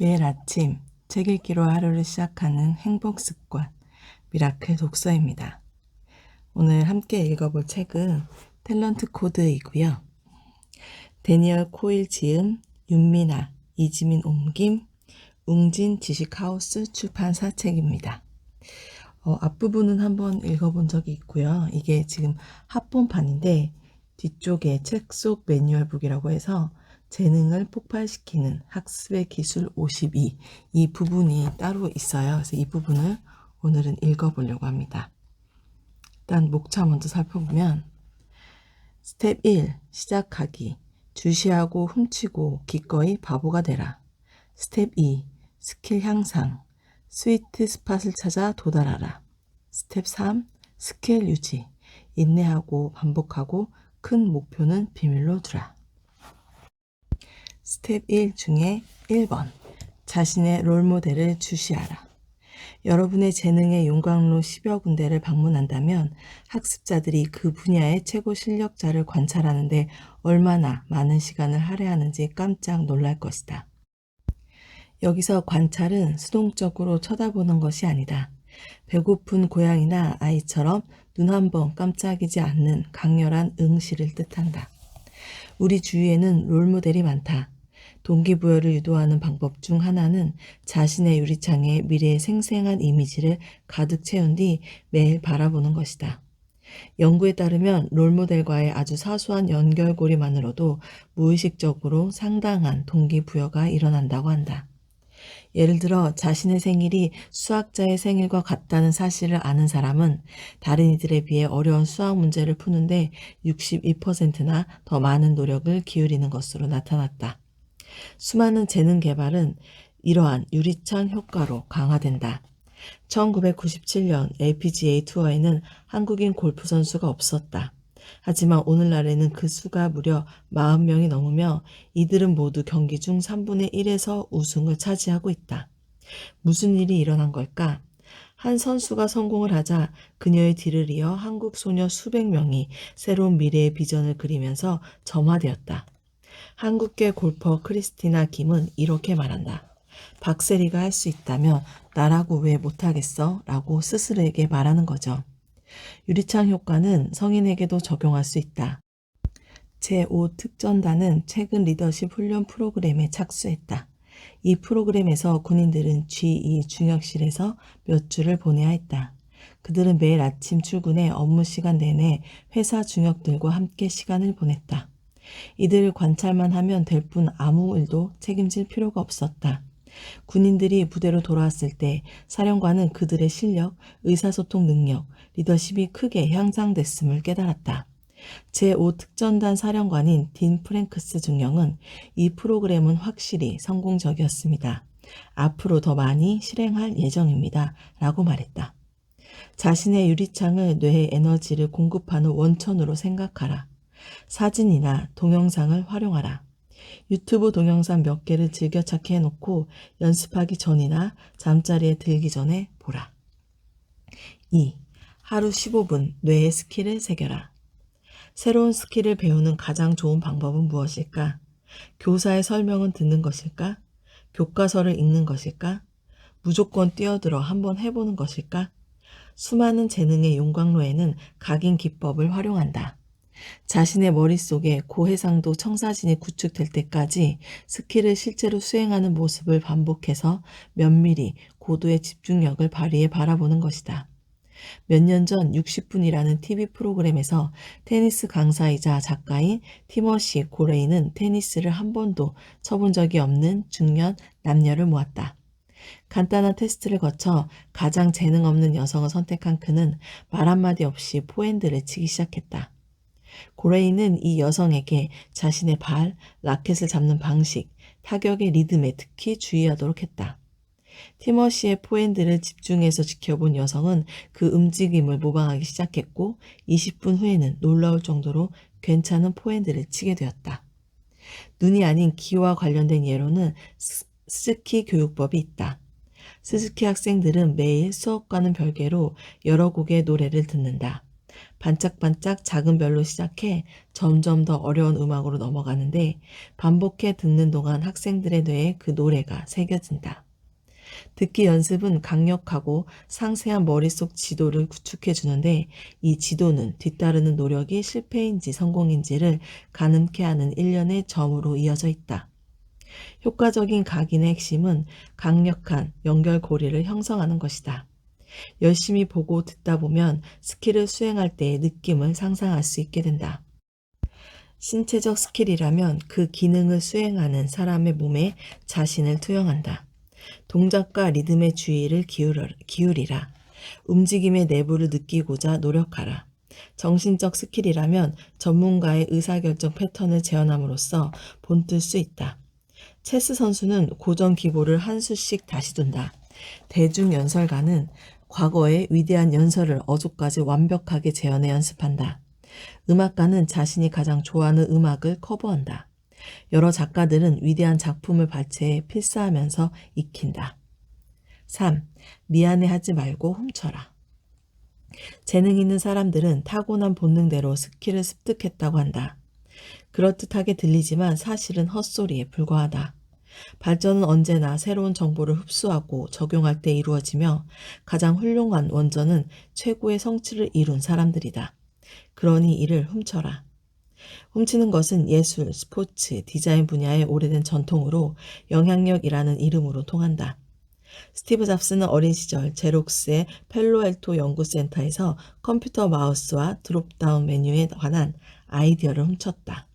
매일 아침 책 읽기로 하루를 시작하는 행복 습관, 미라클 독서입니다. 오늘 함께 읽어볼 책은 탤런트 코드이고요. 데니얼 코일 지음, 윤미나, 이지민 옮김, 웅진 지식하우스 출판사 책입니다. 앞부분은 한번 읽어본 적이 있고요. 이게 지금 합본판인데 뒤쪽에 책 속 매뉴얼북이라고 해서 재능을 폭발시키는 학습의 기술 52, 이 부분이 따로 있어요. 그래서 이 부분을 오늘은 읽어보려고 합니다. 일단 목차 먼저 살펴보면 스텝 1. 시작하기. 주시하고 훔치고 기꺼이 바보가 되라. 스텝 2. 스킬 향상. 스위트 스팟을 찾아 도달하라. 스텝 3. 스킬 유지. 인내하고 반복하고 큰 목표는 비밀로 두라. 스텝 1 중에 1번. 자신의 롤모델을 주시하라. 여러분의 재능의 용광로 10여 군데를 방문한다면 학습자들이 그 분야의 최고 실력자를 관찰하는데 얼마나 많은 시간을 할애하는지 깜짝 놀랄 것이다. 여기서 관찰은 수동적으로 쳐다보는 것이 아니다. 배고픈 고양이나 아이처럼 눈 한 번 깜짝이지 않는 강렬한 응시를 뜻한다. 우리 주위에는 롤모델이 많다. 동기부여를 유도하는 방법 중 하나는 자신의 유리창에 미래의 생생한 이미지를 가득 채운 뒤 매일 바라보는 것이다. 연구에 따르면 롤모델과의 아주 사소한 연결고리만으로도 무의식적으로 상당한 동기부여가 일어난다고 한다. 예를 들어 자신의 생일이 수학자의 생일과 같다는 사실을 아는 사람은 다른 이들에 비해 어려운 수학 문제를 푸는데 62%나 더 많은 노력을 기울이는 것으로 나타났다. 수많은 재능 개발은 이러한 유리창 효과로 강화된다. 1997년 LPGA 투어에는 한국인 골프 선수가 없었다. 하지만 오늘날에는 그 수가 무려 40명이 넘으며 이들은 모두 경기 중 3분의 1에서 우승을 차지하고 있다. 무슨 일이 일어난 걸까? 한 선수가 성공을 하자 그녀의 뒤를 이어 한국 소녀 수백 명이 새로운 미래의 비전을 그리면서 점화되었다. 한국계 골퍼 크리스티나 김은 이렇게 말한다. 박세리가 할 수 있다면 나라고 왜 못하겠어? 라고 스스로에게 말하는 거죠. 유리창 효과는 성인에게도 적용할 수 있다. 제5특전단은 최근 리더십 훈련 프로그램에 착수했다. 이 프로그램에서 군인들은 G2 중역실에서 몇 주를 보내야 했다. 그들은 매일 아침 출근해 업무 시간 내내 회사 중역들과 함께 시간을 보냈다. 이들 관찰만 하면 될 뿐 아무 일도 책임질 필요가 없었다. 군인들이 부대로 돌아왔을 때 사령관은 그들의 실력, 의사소통 능력, 리더십이 크게 향상됐음을 깨달았다. 제5특전단 사령관인 딘 프랭크스 중령은 이 프로그램은 확실히 성공적이었습니다. 앞으로 더 많이 실행할 예정입니다. 라고 말했다. 자신의 유리창을 뇌의 에너지를 공급하는 원천으로 생각하라. 사진이나 동영상을 활용하라. 유튜브 동영상 몇 개를 즐겨찾기 해놓고 연습하기 전이나 잠자리에 들기 전에 보라. 2. 하루 15분 뇌의 스킬을 새겨라. 새로운 스킬을 배우는 가장 좋은 방법은 무엇일까? 교사의 설명은 듣는 것일까? 교과서를 읽는 것일까? 무조건 뛰어들어 한번 해보는 것일까? 수많은 재능의 용광로에는 각인 기법을 활용한다. 자신의 머릿속에 고해상도 청사진이 구축될 때까지 스킬을 실제로 수행하는 모습을 반복해서 면밀히 고도의 집중력을 발휘해 바라보는 것이다. 몇 년 전 60분이라는 TV 프로그램에서 테니스 강사이자 작가인 티머시 고레이는 테니스를 한 번도 쳐본 적이 없는 중년 남녀를 모았다. 간단한 테스트를 거쳐 가장 재능 없는 여성을 선택한 그는 말 한마디 없이 포핸드를 치기 시작했다. 고레이는 이 여성에게 자신의 발, 라켓을 잡는 방식, 타격의 리듬에 특히 주의하도록 했다. 티머시의 포핸드를 집중해서 지켜본 여성은 그 움직임을 모방하기 시작했고 20분 후에는 놀라울 정도로 괜찮은 포핸드를 치게 되었다. 눈이 아닌 기와 관련된 예로는 스즈키 교육법이 있다. 스즈키 학생들은 매일 수업과는 별개로 여러 곡의 노래를 듣는다. 반짝반짝 작은 별로 시작해 점점 더 어려운 음악으로 넘어가는데 반복해 듣는 동안 학생들의 뇌에 그 노래가 새겨진다. 듣기 연습은 강력하고 상세한 머릿속 지도를 구축해 주는데 이 지도는 뒤따르는 노력이 실패인지 성공인지를 가늠케 하는 일련의 점으로 이어져 있다. 효과적인 각인의 핵심은 강력한 연결고리를 형성하는 것이다. 열심히 보고 듣다 보면 스킬을 수행할 때의 느낌을 상상할 수 있게 된다. 신체적 스킬이라면 그 기능을 수행하는 사람의 몸에 자신을 투영한다. 동작과 리듬의 주의를 기울이라. 움직임의 내부를 느끼고자 노력하라. 정신적 스킬이라면 전문가의 의사결정 패턴을 재현함으로써 본뜰 수 있다. 체스 선수는 고정 기보를 한 수씩 다시 둔다. 대중 연설가는 과거의 위대한 연설을 어조까지 완벽하게 재현해 연습한다. 음악가는 자신이 가장 좋아하는 음악을 커버한다. 여러 작가들은 위대한 작품을 발췌해 필사하면서 익힌다. 3. 미안해하지 말고 훔쳐라. 재능 있는 사람들은 타고난 본능대로 스킬을 습득했다고 한다. 그럴듯하게 들리지만 사실은 헛소리에 불과하다. 발전은 언제나 새로운 정보를 흡수하고 적용할 때 이루어지며 가장 훌륭한 원전은 최고의 성취를 이룬 사람들이다. 그러니 이를 훔쳐라. 훔치는 것은 예술, 스포츠, 디자인 분야의 오래된 전통으로 영향력이라는 이름으로 통한다. 스티브 잡스는 어린 시절 제록스의 펠로알토 연구센터에서 컴퓨터 마우스와 드롭다운 메뉴에 관한 아이디어를 훔쳤다.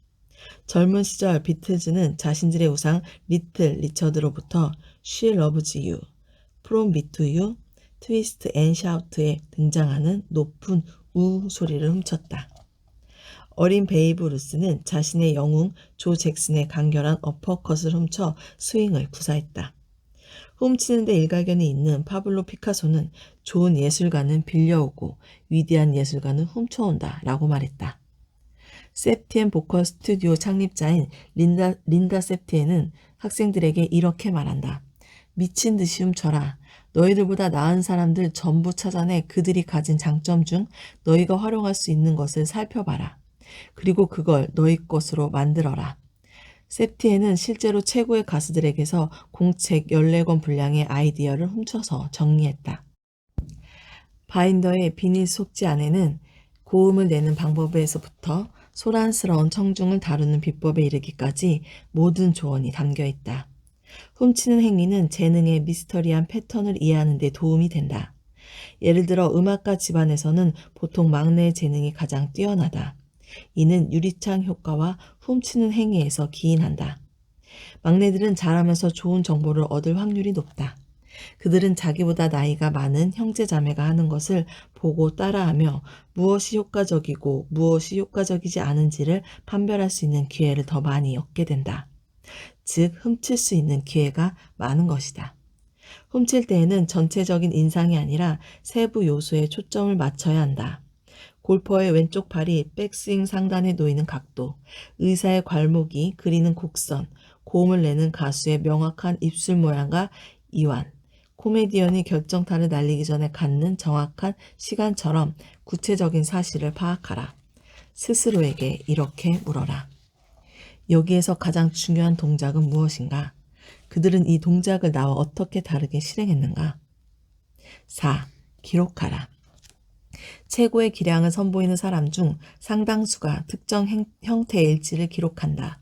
젊은 시절 비틀즈는 자신들의 우상 리틀 리처드로부터 She Loves You, From Me to You, Twist and Shout에 등장하는 높은 우 소리를 훔쳤다. 어린 베이브 루스는 자신의 영웅 조 잭슨의 간결한 어퍼컷을 훔쳐 스윙을 구사했다. 훔치는 데 일가견이 있는 파블로 피카소는 좋은 예술가는 빌려오고 위대한 예술가는 훔쳐온다 라고 말했다. 세프티앤 보컬 스튜디오 창립자인 린다 세프티앤은 학생들에게 이렇게 말한다. 미친 듯이 훔쳐라. 너희들보다 나은 사람들 전부 찾아내 그들이 가진 장점 중 너희가 활용할 수 있는 것을 살펴봐라. 그리고 그걸 너희 것으로 만들어라. 세프티앤은 실제로 최고의 가수들에게서 공책 14권 분량의 아이디어를 훔쳐서 정리했다. 바인더의 비닐 속지 안에는 고음을 내는 방법에서부터 소란스러운 청중을 다루는 비법에 이르기까지 모든 조언이 담겨 있다. 훔치는 행위는 재능의 미스터리한 패턴을 이해하는 데 도움이 된다. 예를 들어 음악가 집안에서는 보통 막내의 재능이 가장 뛰어나다. 이는 유리창 효과와 훔치는 행위에서 기인한다. 막내들은 자라면서 좋은 정보를 얻을 확률이 높다. 그들은 자기보다 나이가 많은 형제자매가 하는 것을 보고 따라하며 무엇이 효과적이고 무엇이 효과적이지 않은지를 판별할 수 있는 기회를 더 많이 얻게 된다. 즉, 훔칠 수 있는 기회가 많은 것이다. 훔칠 때에는 전체적인 인상이 아니라 세부 요소에 초점을 맞춰야 한다. 골퍼의 왼쪽 팔이 백스윙 상단에 놓이는 각도, 의사의 괄목이 그리는 곡선, 고음을 내는 가수의 명확한 입술 모양과 이완, 코미디언이 결정타를 날리기 전에 갖는 정확한 시간처럼 구체적인 사실을 파악하라. 스스로에게 이렇게 물어라. 여기에서 가장 중요한 동작은 무엇인가? 그들은 이 동작을 나와 어떻게 다르게 실행했는가? 4. 기록하라. 최고의 기량을 선보이는 사람 중 상당수가 특정 형태의 일지를 기록한다.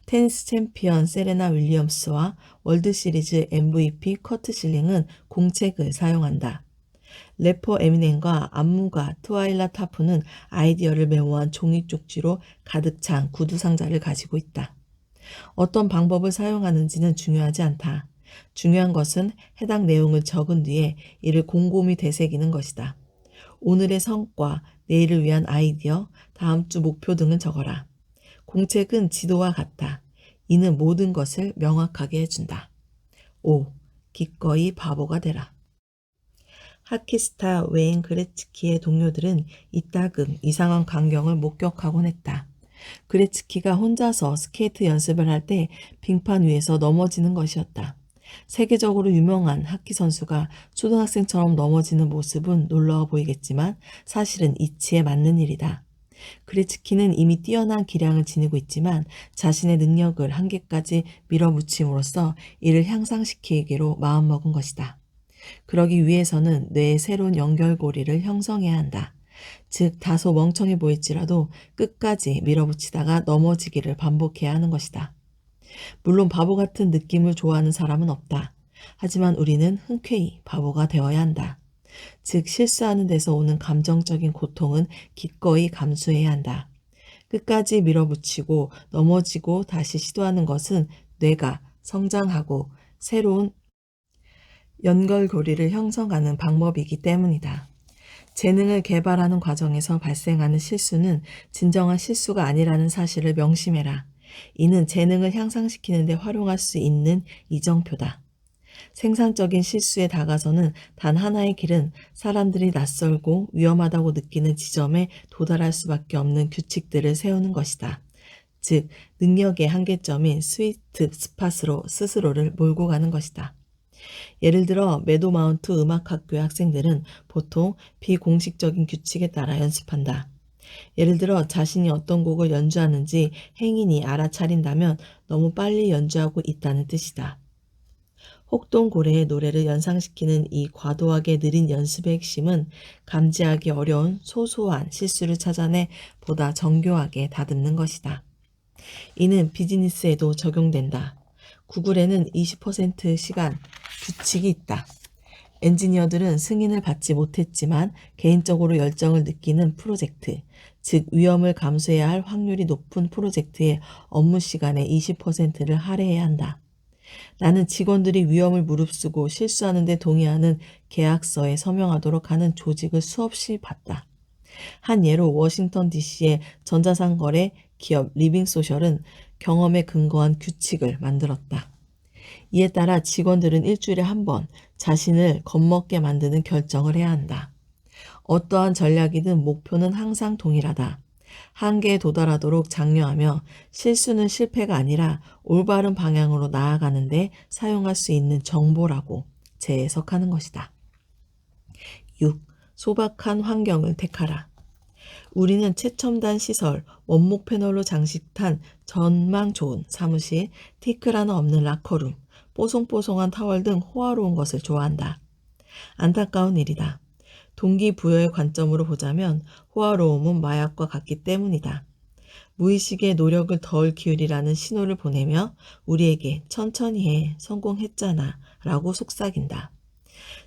테니스 챔피언 세레나 윌리엄스와 월드시리즈 MVP 커트 실링은 공책을 사용한다. 래퍼 에미넴과 안무가 트와일라 타프는 아이디어를 메모한 종이 쪽지로 가득 찬 구두 상자를 가지고 있다. 어떤 방법을 사용하는지는 중요하지 않다. 중요한 것은 해당 내용을 적은 뒤에 이를 곰곰이 되새기는 것이다. 오늘의 성과, 내일을 위한 아이디어, 다음 주 목표 등을 적어라. 공책은 지도와 같다. 이는 모든 것을 명확하게 해준다. 5. 기꺼이 바보가 되라. 하키스타 웨인 그레츠키의 동료들은 이따금 이상한 광경을 목격하곤 했다. 그레츠키가 혼자서 스케이트 연습을 할 때 빙판 위에서 넘어지는 것이었다. 세계적으로 유명한 하키 선수가 초등학생처럼 넘어지는 모습은 놀라워 보이겠지만 사실은 이치에 맞는 일이다. 그레츠키는 이미 뛰어난 기량을 지니고 있지만 자신의 능력을 한계까지 밀어붙임으로써 이를 향상시키기로 마음먹은 것이다. 그러기 위해서는 뇌의 새로운 연결고리를 형성해야 한다. 즉 다소 멍청해 보일지라도 끝까지 밀어붙이다가 넘어지기를 반복해야 하는 것이다. 물론 바보 같은 느낌을 좋아하는 사람은 없다. 하지만 우리는 흔쾌히 바보가 되어야 한다. 즉 실수하는 데서 오는 감정적인 고통은 기꺼이 감수해야 한다. 끝까지 밀어붙이고 넘어지고 다시 시도하는 것은 뇌가 성장하고 새로운 연결고리를 형성하는 방법이기 때문이다. 재능을 개발하는 과정에서 발생하는 실수는 진정한 실수가 아니라는 사실을 명심해라. 이는 재능을 향상시키는 데 활용할 수 있는 이정표다. 생산적인 실수에 다가서는 단 하나의 길은 사람들이 낯설고 위험하다고 느끼는 지점에 도달할 수밖에 없는 규칙들을 세우는 것이다. 즉, 능력의 한계점인 스위트 스팟으로 스스로를 몰고 가는 것이다. 예를 들어 매도마운트 음악학교의 학생들은 보통 비공식적인 규칙에 따라 연습한다. 예를 들어 자신이 어떤 곡을 연주하는지 행인이 알아차린다면 너무 빨리 연주하고 있다는 뜻이다. 혹동고래의 노래를 연상시키는 이 과도하게 느린 연습의 핵심은 감지하기 어려운 소소한 실수를 찾아내 보다 정교하게 다듬는 것이다. 이는 비즈니스에도 적용된다. 구글에는 20% 시간 규칙이 있다. 엔지니어들은 승인을 받지 못했지만 개인적으로 열정을 느끼는 프로젝트, 즉 위험을 감수해야 할 확률이 높은 프로젝트의 업무 시간의 20%를 할애해야 한다. 나는 직원들이 위험을 무릅쓰고 실수하는 데 동의하는 계약서에 서명하도록 하는 조직을 수없이 봤다. 한 예로 워싱턴 DC의 전자상거래 기업 리빙소셜은 경험에 근거한 규칙을 만들었다. 이에 따라 직원들은 일주일에 한 번 자신을 겁먹게 만드는 결정을 해야 한다. 어떠한 전략이든 목표는 항상 동일하다. 한계에 도달하도록 장려하며 실수는 실패가 아니라 올바른 방향으로 나아가는데 사용할 수 있는 정보라고 재해석하는 것이다. 6. 소박한 환경을 택하라. 우리는 최첨단 시설, 원목 패널로 장식한 전망 좋은 사무실, 티끌 하나 없는 라커룸, 뽀송뽀송한 타월 등 호화로운 것을 좋아한다. 안타까운 일이다. 동기부여의 관점으로 보자면 호화로움은 마약과 같기 때문이다. 무의식의 노력을 덜 기울이라는 신호를 보내며 우리에게 천천히 해, 성공했잖아 라고 속삭인다.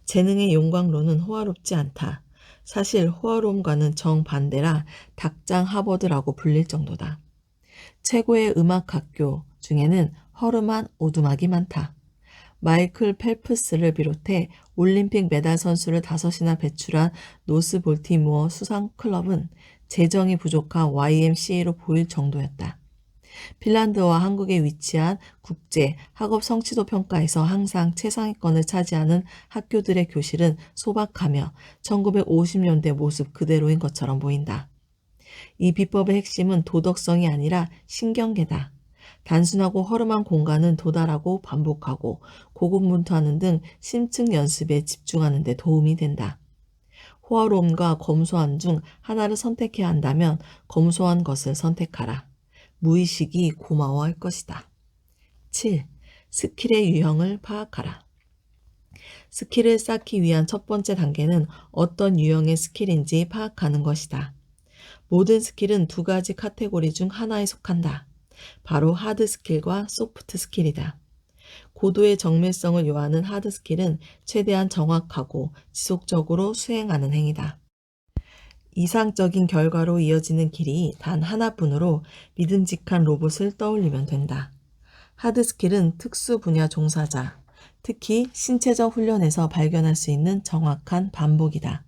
재능의 용광로는 호화롭지 않다. 사실 호화로움과는 정반대라 닭장 하버드라고 불릴 정도다. 최고의 음악학교 중에는 허름한 오두막이 많다. 마이클 펠프스를 비롯해 올림픽 메달 선수를 5이나 배출한 노스 볼티모어 수상클럽은 재정이 부족한 YMCA로 보일 정도였다. 핀란드와 한국에 위치한 국제 학업 성취도 평가에서 항상 최상위권을 차지하는 학교들의 교실은 소박하며 1950년대 모습 그대로인 것처럼 보인다. 이 비법의 핵심은 도덕성이 아니라 신경계다. 단순하고 허름한 공간은 도달하고 반복하고 고군분투하는 등 심층 연습에 집중하는 데 도움이 된다. 호화로움과 검소한 중 하나를 선택해야 한다면 검소한 것을 선택하라. 무의식이 고마워할 것이다. 7. 스킬의 유형을 파악하라. 스킬을 쌓기 위한 첫 번째 단계는 어떤 유형의 스킬인지 파악하는 것이다. 모든 스킬은 두 가지 카테고리 중 하나에 속한다. 바로 하드 스킬과 소프트 스킬이다. 고도의 정밀성을 요하는 하드 스킬은 최대한 정확하고 지속적으로 수행하는 행위다. 이상적인 결과로 이어지는 길이 단 하나뿐으로 믿음직한 로봇을 떠올리면 된다. 하드 스킬은 특수 분야 종사자, 특히 신체적 훈련에서 발견할 수 있는 정확한 반복이다.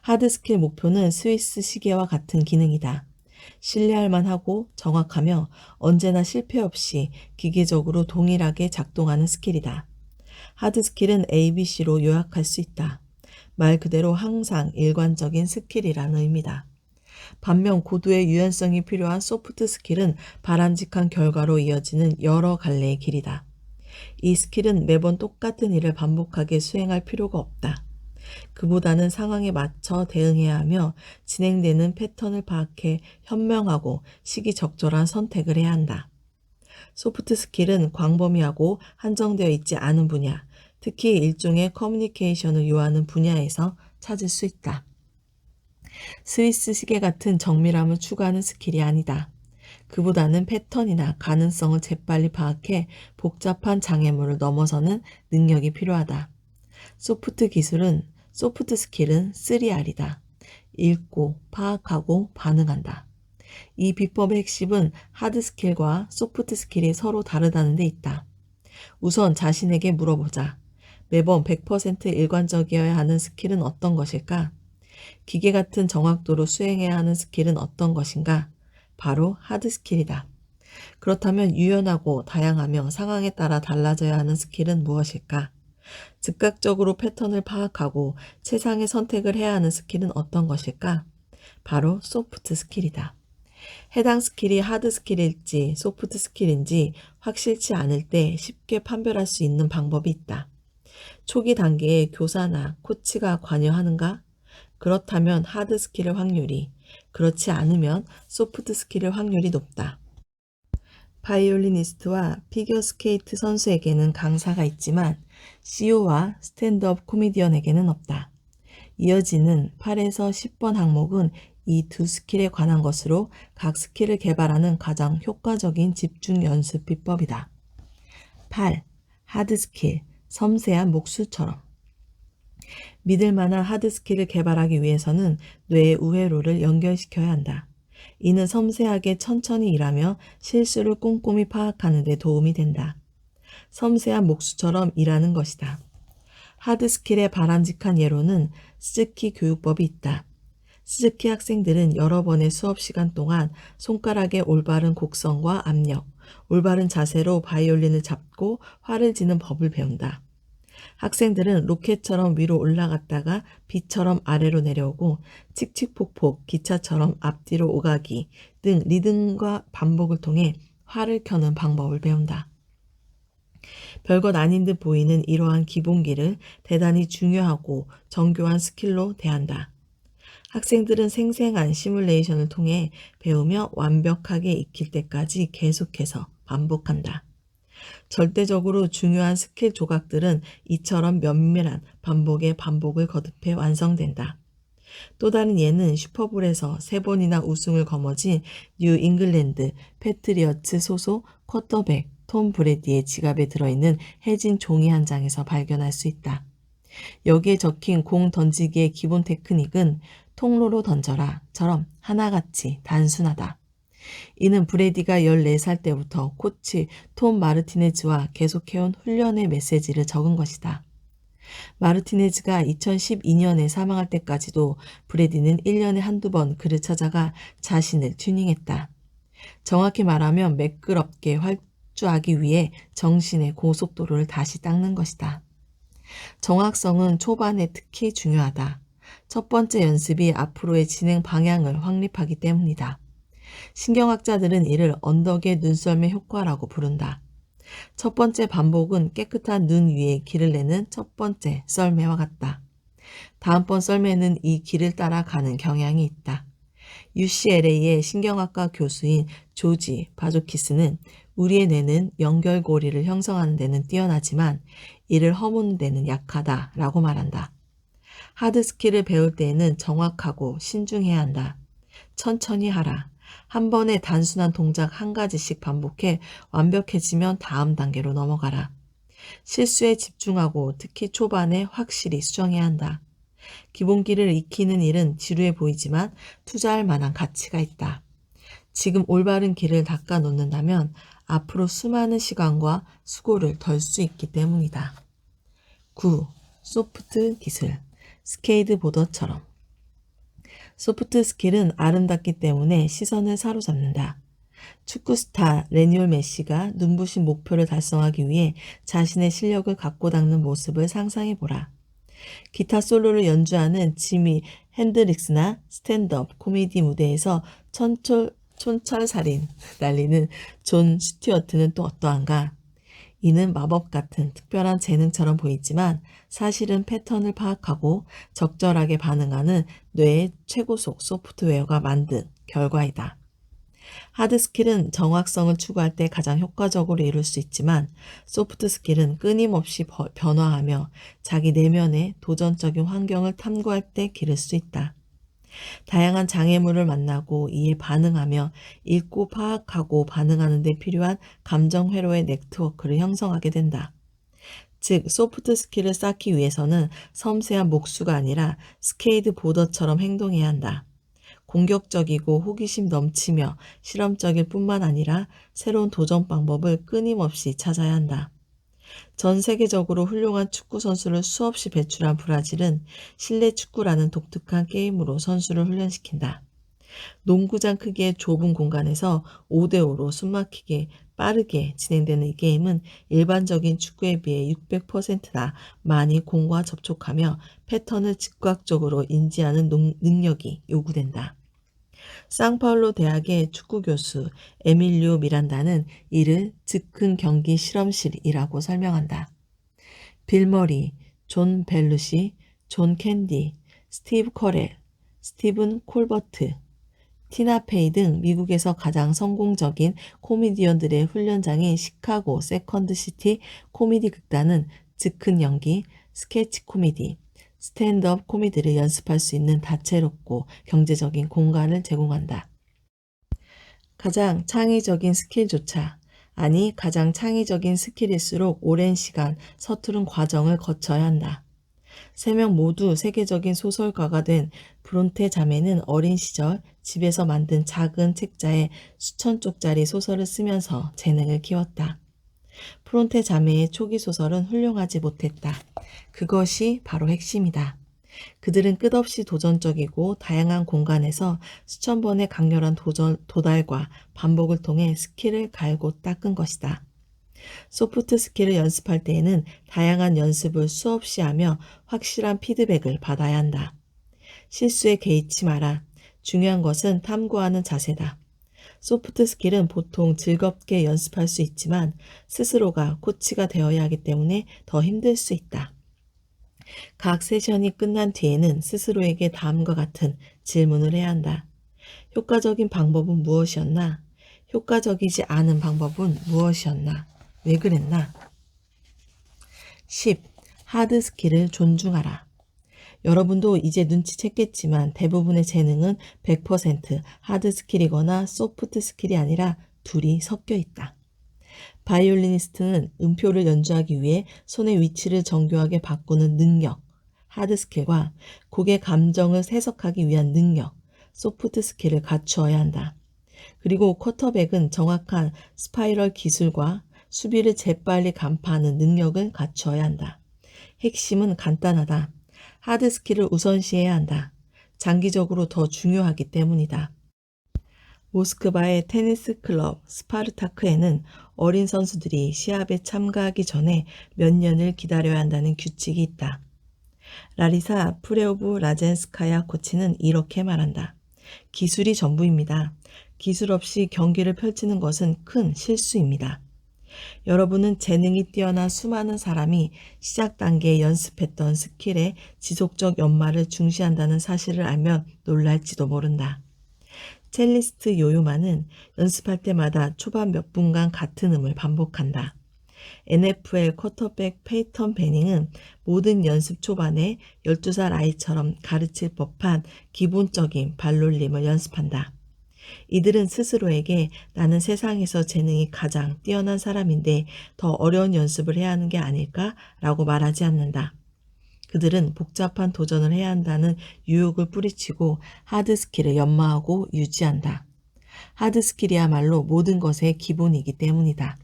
하드 스킬 목표는 스위스 시계와 같은 기능이다. 신뢰할 만하고 정확하며 언제나 실패 없이 기계적으로 동일하게 작동하는 스킬이다. 하드 스킬은 ABC로 요약할 수 있다. 말 그대로 항상 일관적인 스킬이라는 의미다. 반면 고도의 유연성이 필요한 소프트 스킬은 바람직한 결과로 이어지는 여러 갈래의 길이다. 이 스킬은 매번 똑같은 일을 반복하게 수행할 필요가 없다. 그보다는 상황에 맞춰 대응해야 하며 진행되는 패턴을 파악해 현명하고 시기적절한 선택을 해야 한다. 소프트 스킬은 광범위하고 한정되어 있지 않은 분야, 특히 일종의 커뮤니케이션을 요하는 분야에서 찾을 수 있다. 스위스 시계 같은 정밀함을 추구하는 스킬이 아니다. 그보다는 패턴이나 가능성을 재빨리 파악해 복잡한 장애물을 넘어서는 능력이 필요하다. 소프트 스킬은 3R이다. 읽고, 파악하고, 반응한다. 이 비법의 핵심은 하드 스킬과 소프트 스킬이 서로 다르다는 데 있다. 우선 자신에게 물어보자. 매번 100% 일관적이어야 하는 스킬은 어떤 것일까? 기계 같은 정확도로 수행해야 하는 스킬은 어떤 것인가? 바로 하드 스킬이다. 그렇다면 유연하고 다양하며 상황에 따라 달라져야 하는 스킬은 무엇일까? 즉각적으로 패턴을 파악하고 최상의 선택을 해야 하는 스킬은 어떤 것일까? 바로 소프트 스킬이다. 해당 스킬이 하드 스킬일지 소프트 스킬인지 확실치 않을 때 쉽게 판별할 수 있는 방법이 있다. 초기 단계에 교사나 코치가 관여하는가? 그렇다면 하드 스킬의 확률이, 그렇지 않으면 소프트 스킬의 확률이 높다. 바이올리니스트와 피겨스케이트 선수에게는 강사가 있지만 CEO와 스탠드업 코미디언에게는 없다. 이어지는 8에서 10번 항목은 이 두 스킬에 관한 것으로 각 스킬을 개발하는 가장 효과적인 집중 연습 비법이다. 8. 하드 스킬, 섬세한 목수처럼. 믿을 만한 하드 스킬을 개발하기 위해서는 뇌의 우회로를 연결시켜야 한다. 이는 섬세하게 천천히 일하며 실수를 꼼꼼히 파악하는 데 도움이 된다. 섬세한 목수처럼 일하는 것이다. 하드 스킬의 바람직한 예로는 스즈키 교육법이 있다. 스즈키 학생들은 여러 번의 수업 시간 동안 손가락의 올바른 곡선과 압력, 올바른 자세로 바이올린을 잡고 활을 지는 법을 배운다. 학생들은 로켓처럼 위로 올라갔다가 비처럼 아래로 내려오고 칙칙폭폭, 기차처럼 앞뒤로 오가기 등 리듬과 반복을 통해 활을 켜는 방법을 배운다. 별것 아닌 듯 보이는 이러한 기본기를 대단히 중요하고 정교한 스킬로 대한다. 학생들은 생생한 시뮬레이션을 통해 배우며 완벽하게 익힐 때까지 계속해서 반복한다. 절대적으로 중요한 스킬 조각들은 이처럼 면밀한 반복의 반복을 거듭해 완성된다. 또 다른 예는 슈퍼볼에서 3번이나 우승을 거머쥔 뉴 잉글랜드 패트리어츠 소속 쿼터백 톰 브래디의 지갑에 들어있는 해진 종이 한 장에서 발견할 수 있다. 여기에 적힌 공 던지기의 기본 테크닉은 통로로 던져라처럼 하나같이 단순하다. 이는 브래디가 14살 때부터 코치 톰 마르티네즈와 계속해온 훈련의 메시지를 적은 것이다. 마르티네즈가 2012년에 사망할 때까지도 브래디는 1년에 한두 번 그를 찾아가 자신을 튜닝했다. 정확히 말하면 매끄럽게 활주하기 위해 정신의 고속도로를 다시 닦는 것이다. 정확성은 초반에 특히 중요하다. 첫 번째 연습이 앞으로의 진행 방향을 확립하기 때문이다. 신경학자들은 이를 언덕의 눈썰매 효과라고 부른다. 첫 번째 반복은 깨끗한 눈 위에 길을 내는 첫 번째 썰매와 같다. 다음번 썰매는 이 길을 따라가는 경향이 있다. UCLA의 신경학과 교수인 조지 바조키스는 우리의 뇌는 연결고리를 형성하는 데는 뛰어나지만 이를 허무는 데는 약하다라고 말한다. 하드 스킬을 배울 때에는 정확하고 신중해야 한다. 천천히 하라. 한 번에 단순한 동작 한 가지씩 반복해 완벽해지면 다음 단계로 넘어가라. 실수에 집중하고 특히 초반에 확실히 수정해야 한다. 기본기를 익히는 일은 지루해 보이지만 투자할 만한 가치가 있다. 지금 올바른 길을 닦아 놓는다면 앞으로 수많은 시간과 수고를 덜 수 있기 때문이다. 9. 소프트 기술. 스케이트보더처럼. 소프트 스킬은 아름답기 때문에 시선을 사로잡는다. 축구 스타 레니올 메시가 눈부신 목표를 달성하기 위해 자신의 실력을 갖고 닦는 모습을 상상해보라. 기타 솔로를 연주하는 지미 핸드릭스나 스탠드업 코미디 무대에서 촌철살인 날리는 존 스튜어트는 또 어떠한가? 이는 마법 같은 특별한 재능처럼 보이지만 사실은 패턴을 파악하고 적절하게 반응하는 뇌의 최고속 소프트웨어가 만든 결과이다. 하드 스킬은 정확성을 추구할 때 가장 효과적으로 이룰 수 있지만 소프트 스킬은 끊임없이 변화하며 자기 내면의 도전적인 환경을 탐구할 때 기를 수 있다. 다양한 장애물을 만나고 이에 반응하며 읽고 파악하고 반응하는 데 필요한 감정 회로의 네트워크를 형성하게 된다. 즉, 소프트 스킬을 쌓기 위해서는 섬세한 목수가 아니라 스케이트 보더처럼 행동해야 한다. 공격적이고 호기심 넘치며 실험적일 뿐만 아니라 새로운 도전 방법을 끊임없이 찾아야 한다. 전 세계적으로 훌륭한 축구 선수를 수없이 배출한 브라질은 실내 축구라는 독특한 게임으로 선수를 훈련시킨다. 농구장 크기의 좁은 공간에서 5대5로 숨막히게 빠르게 진행되는 이 게임은 일반적인 축구에 비해 600%나 많이 공과 접촉하며 패턴을 즉각적으로 인지하는 능력이 요구된다. 상파울로 대학의 축구 교수 에밀리오 미란다는 이를 즉흥 경기 실험실이라고 설명한다. 빌 머리, 존 벨루시, 존 캔디, 스티브 커렐, 스티븐 콜버트, 티나 페이 등 미국에서 가장 성공적인 코미디언들의 훈련장인 시카고 세컨드 시티 코미디 극단은 즉흥 연기, 스케치 코미디, 스탠드업 코미디를 연습할 수 있는 다채롭고 경제적인 공간을 제공한다. 가장 창의적인 스킬조차, 아니 가장 창의적인 스킬일수록 오랜 시간 서투른 과정을 거쳐야 한다. 3명 모두 세계적인 소설가가 된 브론테 자매는 어린 시절 집에서 만든 작은 책자에 수천 쪽짜리 소설을 쓰면서 재능을 키웠다. 브론테 자매의 초기 소설은 훌륭하지 못했다. 그것이 바로 핵심이다. 그들은 끝없이 도전적이고 다양한 공간에서 수천 번의 강렬한 도달과 반복을 통해 스킬을 갈고 닦은 것이다. 소프트 스킬을 연습할 때에는 다양한 연습을 수없이 하며 확실한 피드백을 받아야 한다. 실수에 개의치 마라. 중요한 것은 탐구하는 자세다. 소프트 스킬은 보통 즐겁게 연습할 수 있지만 스스로가 코치가 되어야 하기 때문에 더 힘들 수 있다. 각 세션이 끝난 뒤에는 스스로에게 다음과 같은 질문을 해야 한다. 효과적인 방법은 무엇이었나? 효과적이지 않은 방법은 무엇이었나? 왜 그랬나? 10. 하드 스킬을 존중하라. 여러분도 이제 눈치챘겠지만 대부분의 재능은 100% 하드 스킬이거나 소프트 스킬이 아니라 둘이 섞여 있다. 바이올리니스트는 음표를 연주하기 위해 손의 위치를 정교하게 바꾸는 능력, 하드 스킬과 곡의 감정을 해석하기 위한 능력, 소프트 스킬을 갖추어야 한다. 그리고 쿼터백은 정확한 스파이럴 기술과 수비를 재빨리 간파하는 능력을 갖추어야 한다. 핵심은 간단하다. 하드 스킬을 우선시해야 한다. 장기적으로 더 중요하기 때문이다. 모스크바의 테니스 클럽 스파르타크에는 어린 선수들이 시합에 참가하기 전에 몇 년을 기다려야 한다는 규칙이 있다. 라리사 프레오브 라젠스카야 코치는 이렇게 말한다. 기술이 전부입니다. 기술 없이 경기를 펼치는 것은 큰 실수입니다. 여러분은 재능이 뛰어난 수많은 사람이 시작 단계에 연습했던 스킬의 지속적 연마를 중시한다는 사실을 알면 놀랄지도 모른다. 첼리스트 요요마는 연습할 때마다 초반 몇 분간 같은 음을 반복한다. NFL 쿼터백 페이턴 베닝은 모든 연습 초반에 12살 아이처럼 가르칠 법한 기본적인 발놀림을 연습한다. 이들은 스스로에게 나는 세상에서 재능이 가장 뛰어난 사람인데 더 어려운 연습을 해야 하는 게 아닐까라고 말하지 않는다. 그들은 복잡한 도전을 해야 한다는 유혹을 뿌리치고 하드 스킬을 연마하고 유지한다. 하드 스킬이야말로 모든 것의 기본이기 때문이다.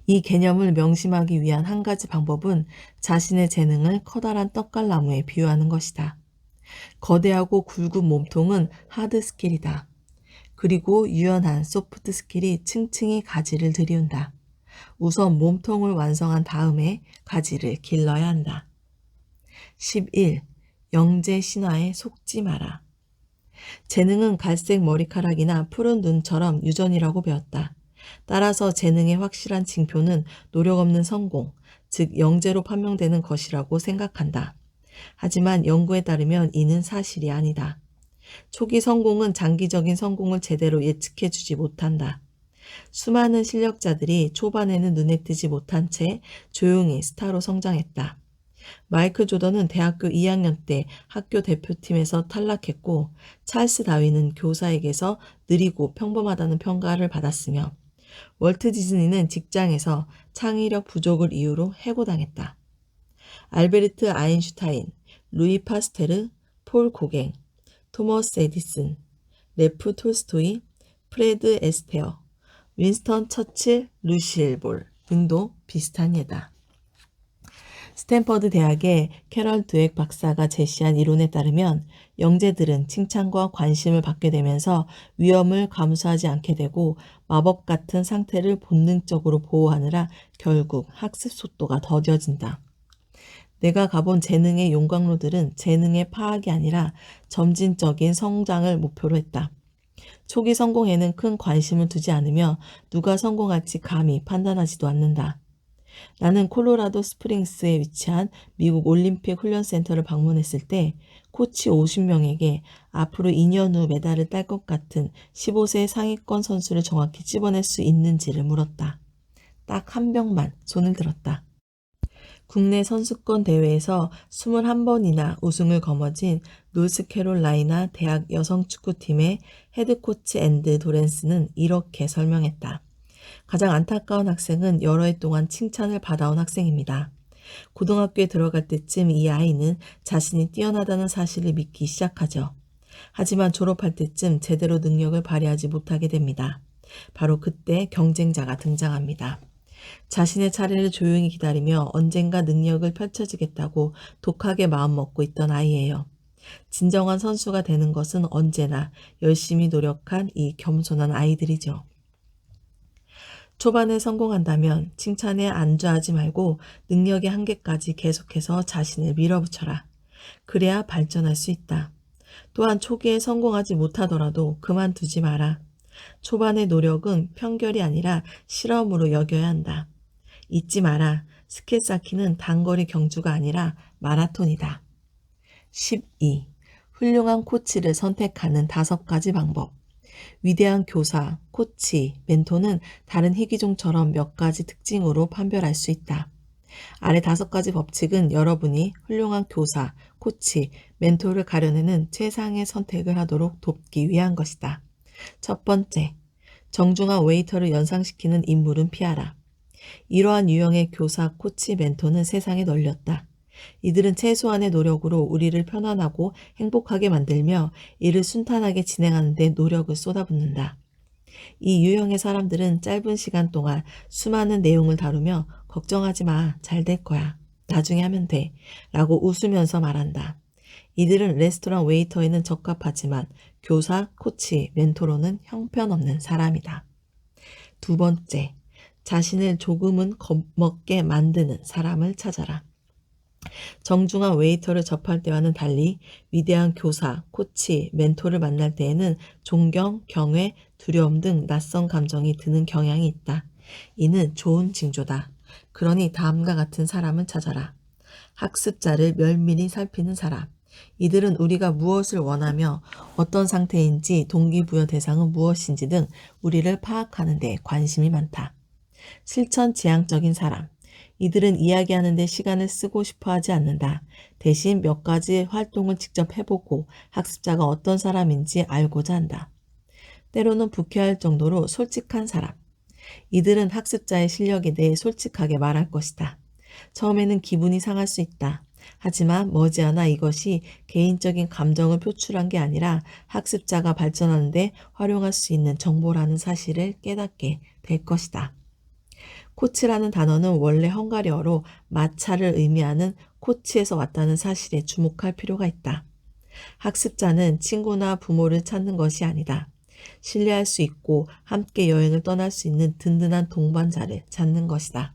이 개념을 명심하기 위한 한 가지 방법은 자신의 재능을 커다란 떡갈나무에 비유하는 것이다. 거대하고 굵은 몸통은 하드 스킬이다. 그리고 유연한 소프트 스킬이 층층이 가지를 들이운다. 우선 몸통을 완성한 다음에 가지를 길러야 한다. 11. 영재 신화에 속지 마라. 재능은 갈색 머리카락이나 푸른 눈처럼 유전이라고 배웠다. 따라서 재능의 확실한 징표는 노력 없는 성공, 즉 영재로 판명되는 것이라고 생각한다. 하지만 연구에 따르면 이는 사실이 아니다. 초기 성공은 장기적인 성공을 제대로 예측해주지 못한다. 수많은 실력자들이 초반에는 눈에 띄지 못한 채 조용히 스타로 성장했다. 마이클 조던은 대학교 2학년 때 학교 대표팀에서 탈락했고, 찰스 다윈은 교사에게서 느리고 평범하다는 평가를 받았으며, 월트 디즈니는 직장에서 창의력 부족을 이유로 해고당했다. 알베르트 아인슈타인, 루이 파스테르, 폴 고갱, 토머스 에디슨, 레프 톨스토이, 프레드 에스테어, 윈스턴 처칠, 루시엘 볼 등도 비슷한 예다. 스탠퍼드 대학의 캐럴 드웩 박사가 제시한 이론에 따르면 영재들은 칭찬과 관심을 받게 되면서 위험을 감수하지 않게 되고 마법 같은 상태를 본능적으로 보호하느라 결국 학습 속도가 더뎌진다. 내가 가본 재능의 용광로들은 재능의 파악이 아니라 점진적인 성장을 목표로 했다. 초기 성공에는 큰 관심을 두지 않으며 누가 성공할지 감히 판단하지도 않는다. 나는 콜로라도 스프링스에 위치한 미국 올림픽 훈련센터를 방문했을 때 코치 50명에게 앞으로 2년 후 메달을 딸 것 같은 15세 상위권 선수를 정확히 집어낼 수 있는지를 물었다. 딱 한 명만 손을 들었다. 국내 선수권 대회에서 21번이나 우승을 거머쥔 노스캐롤라이나 대학 여성축구팀의 헤드코치 앤드 도렌스는 이렇게 설명했다. 가장 안타까운 학생은 여러 해 동안 칭찬을 받아온 학생입니다. 고등학교에 들어갈 때쯤 이 아이는 자신이 뛰어나다는 사실을 믿기 시작하죠. 하지만 졸업할 때쯤 제대로 능력을 발휘하지 못하게 됩니다. 바로 그때 경쟁자가 등장합니다. 자신의 차례를 조용히 기다리며 언젠가 능력을 펼쳐지겠다고 독하게 마음먹고 있던 아이예요. 진정한 선수가 되는 것은 언제나 열심히 노력한 이 겸손한 아이들이죠. 초반에 성공한다면 칭찬에 안주하지 말고 능력의 한계까지 계속해서 자신을 밀어붙여라. 그래야 발전할 수 있다. 또한 초기에 성공하지 못하더라도 그만두지 마라. 초반의 노력은 편결이 아니라 실험으로 여겨야 한다. 잊지 마라. 스킬 쌓기는 단거리 경주가 아니라 마라톤이다. 12. 훌륭한 코치를 선택하는 5가지 방법. 위대한 교사, 코치, 멘토는 다른 희귀종처럼 몇 가지 특징으로 판별할 수 있다. 아래 5가지 법칙은 여러분이 훌륭한 교사, 코치, 멘토를 가려내는 최상의 선택을 하도록 돕기 위한 것이다. 첫 번째, 정중한 웨이터를 연상시키는 인물은 피하라. 이러한 유형의 교사, 코치, 멘토는 세상에 널렸다. 이들은 최소한의 노력으로 우리를 편안하고 행복하게 만들며 이를 순탄하게 진행하는 데 노력을 쏟아붓는다. 이 유형의 사람들은 짧은 시간 동안 수많은 내용을 다루며 걱정하지 마, 잘 될 거야, 나중에 하면 돼 라고 웃으면서 말한다. 이들은 레스토랑 웨이터에는 적합하지만 교사, 코치, 멘토로는 형편없는 사람이다. 두 번째, 자신을 조금은 겁먹게 만드는 사람을 찾아라. 정중한 웨이터를 접할 때와는 달리 위대한 교사, 코치, 멘토를 만날 때에는 존경, 경외, 두려움 등 낯선 감정이 드는 경향이 있다. 이는 좋은 징조다. 그러니 다음과 같은 사람을 찾아라. 학습자를 면밀히 살피는 사람. 이들은 우리가 무엇을 원하며 어떤 상태인지 동기부여 대상은 무엇인지 등 우리를 파악하는 데 관심이 많다. 실천 지향적인 사람. 이들은 이야기하는 데 시간을 쓰고 싶어 하지 않는다. 대신 몇 가지 활동을 직접 해보고 학습자가 어떤 사람인지 알고자 한다. 때로는 불쾌할 정도로 솔직한 사람. 이들은 학습자의 실력에 대해 솔직하게 말할 것이다. 처음에는 기분이 상할 수 있다. 하지만 머지않아 이것이 개인적인 감정을 표출한 게 아니라 학습자가 발전하는 데 활용할 수 있는 정보라는 사실을 깨닫게 될 것이다. 코치라는 단어는 원래 헝가리어로 마차를 의미하는 코치에서 왔다는 사실에 주목할 필요가 있다. 학습자는 친구나 부모를 찾는 것이 아니다. 신뢰할 수 있고 함께 여행을 떠날 수 있는 든든한 동반자를 찾는 것이다.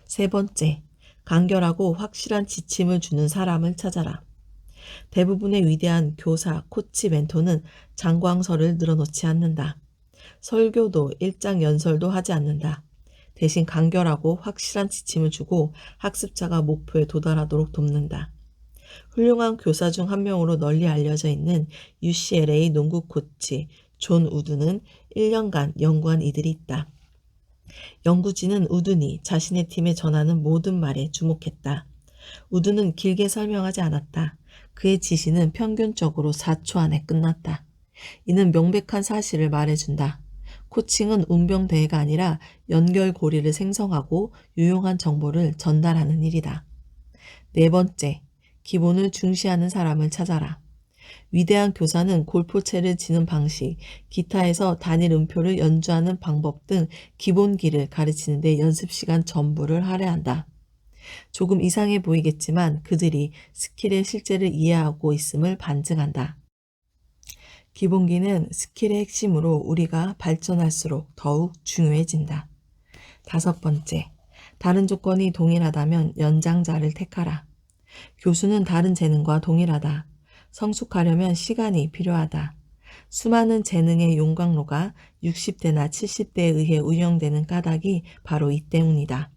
세 번째, 간결하고 확실한 지침을 주는 사람을 찾아라. 대부분의 위대한 교사, 코치, 멘토는 장광설을 늘어놓지 않는다. 설교도 일장 연설도 하지 않는다. 대신 간결하고 확실한 지침을 주고 학습자가 목표에 도달하도록 돕는다. 훌륭한 교사 중 한 명으로 널리 알려져 있는 UCLA 농구 코치 존 우드는 1년간 연구한 이들이 있다. 연구진은 우드니 자신의 팀에 전하는 모든 말에 주목했다. 우드는 길게 설명하지 않았다. 그의 지시는 평균적으로 4초 안에 끝났다. 이는 명백한 사실을 말해준다. 코칭은 웅변대회가 아니라 연결고리를 생성하고 유용한 정보를 전달하는 일이다. 네 번째, 기본을 중시하는 사람을 찾아라. 위대한 교사는 골프채를 치는 방식, 기타에서 단일 음표를 연주하는 방법 등 기본기를 가르치는 데 연습시간 전부를 할애한다. 조금 이상해 보이겠지만 그들이 스킬의 실제를 이해하고 있음을 반증한다. 기본기는 스킬의 핵심으로 우리가 발전할수록 더욱 중요해진다. 다섯 번째, 다른 조건이 동일하다면 연장자를 택하라. 교수는 다른 재능과 동일하다. 성숙하려면 시간이 필요하다. 수많은 재능의 용광로가 60대나 70대에 의해 운영되는 까닭이 바로 이 때문이다.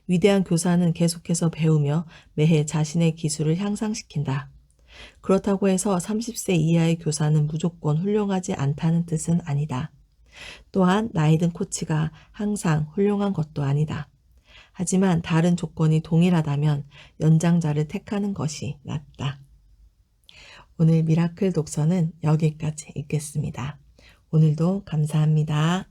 위대한 교사는 계속해서 배우며 매해 자신의 기술을 향상시킨다. 그렇다고 해서 30세 이하의 교사는 무조건 훌륭하지 않다는 뜻은 아니다. 또한 나이 든 코치가 항상 훌륭한 것도 아니다. 하지만 다른 조건이 동일하다면 연장자를 택하는 것이 낫다. 오늘 미라클 독서는 여기까지 읽겠습니다. 오늘도 감사합니다.